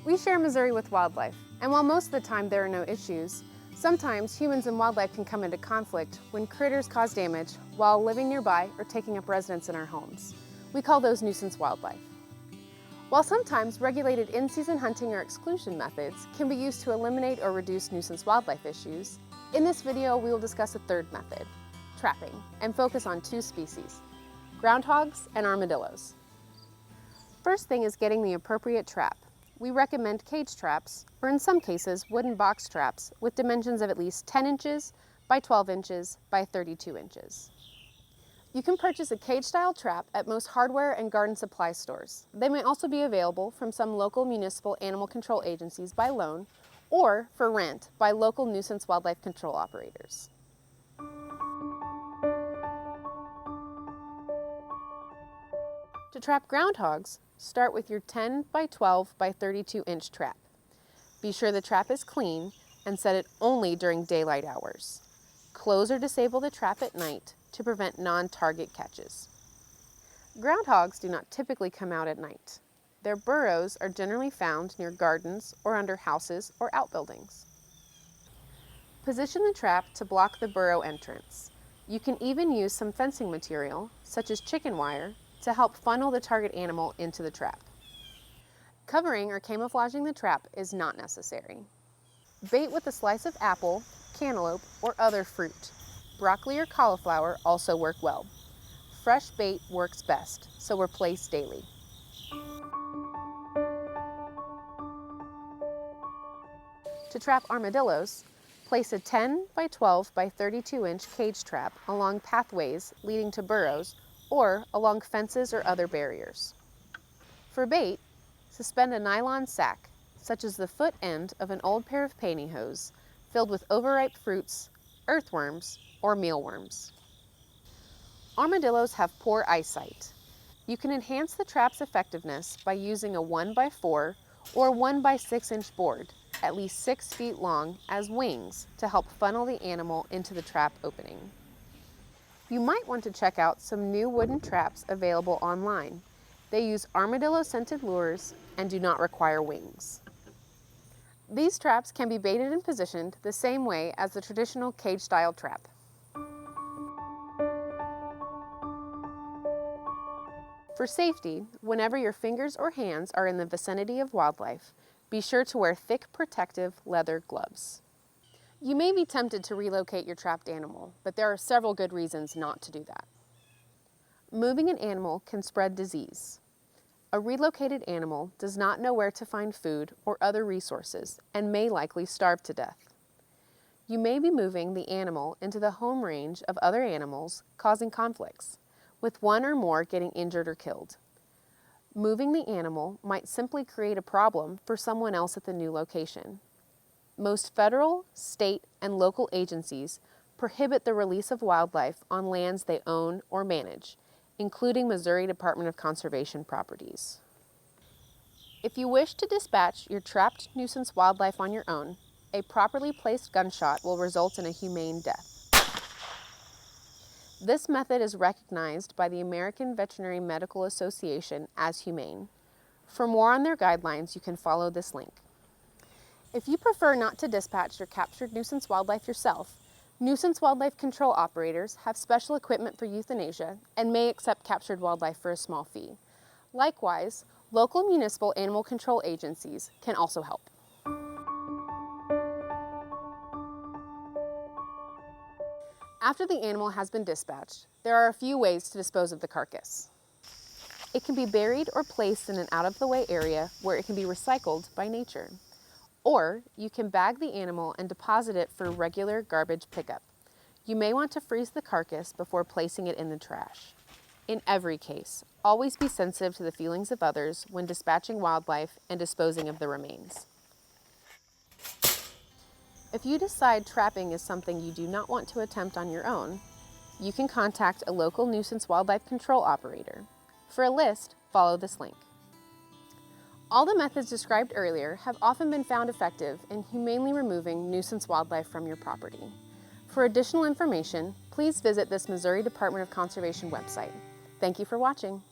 We share Missouri with wildlife, and while most of the time there are no issues, sometimes humans and wildlife can come into conflict when critters cause damage while living nearby or taking up residence in our homes. We call those nuisance wildlife. While sometimes regulated in-season hunting or exclusion methods can be used to eliminate or reduce nuisance wildlife issues, in this video we will discuss a third method, trapping, and focus on two species, groundhogs and armadillos. First thing is getting the appropriate trap. We recommend cage traps, or in some cases, wooden box traps with dimensions of at least 10 inches by 12 inches by 32 inches. You can purchase a cage-style trap at most hardware and garden supply stores. They may also be available from some local municipal animal control agencies by loan or for rent by local nuisance wildlife control operators. To trap groundhogs, start with your 10 by 12 by 32 inch trap. Be sure the trap is clean and set it only during daylight hours. Close or disable the trap at night to prevent non-target catches. Groundhogs do not typically come out at night. Their burrows are generally found near gardens or under houses or outbuildings. Position the trap to block the burrow entrance. You can even use some fencing material, such as chicken wire, to help funnel the target animal into the trap. Covering or camouflaging the trap is not necessary. Bait with a slice of apple, cantaloupe, or other fruit. Broccoli or cauliflower also work well. Fresh bait works best, so replace daily. To trap armadillos, place a 10 by 12 by 32 inch cage trap along pathways leading to burrows or along fences or other barriers. For bait, suspend a nylon sack, such as the foot end of an old pair of pantyhose, filled with overripe fruits, earthworms, or mealworms. Armadillos have poor eyesight. You can enhance the trap's effectiveness by using a 1 by 4 or 1 by 6 inch board, at least 6 feet long, as wings to help funnel the animal into the trap opening. You might want to check out some new wooden traps available online. They use armadillo-scented lures and do not require wings. These traps can be baited and positioned the same way as the traditional cage-style trap. For safety, whenever your fingers or hands are in the vicinity of wildlife, be sure to wear thick protective leather gloves. You may be tempted to relocate your trapped animal, but there are several good reasons not to do that. Moving an animal can spread disease. A relocated animal does not know where to find food or other resources and may likely starve to death. You may be moving the animal into the home range of other animals, causing conflicts, with one or more getting injured or killed. Moving the animal might simply create a problem for someone else at the new location. Most federal, state, and local agencies prohibit the release of wildlife on lands they own or manage, including Missouri Department of Conservation properties. If you wish to dispatch your trapped nuisance wildlife on your own, a properly placed gunshot will result in a humane death. This method is recognized by the American Veterinary Medical Association as humane. For more on their guidelines, you can follow this link. If you prefer not to dispatch your captured nuisance wildlife yourself, nuisance wildlife control operators have special equipment for euthanasia and may accept captured wildlife for a small fee. Likewise, local municipal animal control agencies can also help. After the animal has been dispatched, there are a few ways to dispose of the carcass. It can be buried or placed in an out-of-the-way area where it can be recycled by nature. Or you can bag the animal and deposit it for regular garbage pickup. You may want to freeze the carcass before placing it in the trash. In every case, always be sensitive to the feelings of others when dispatching wildlife and disposing of the remains. If you decide trapping is something you do not want to attempt on your own, you can contact a local nuisance wildlife control operator. For a list, follow this link. All the methods described earlier have often been found effective in humanely removing nuisance wildlife from your property. For additional information, please visit this Missouri Department of Conservation website. Thank you for watching.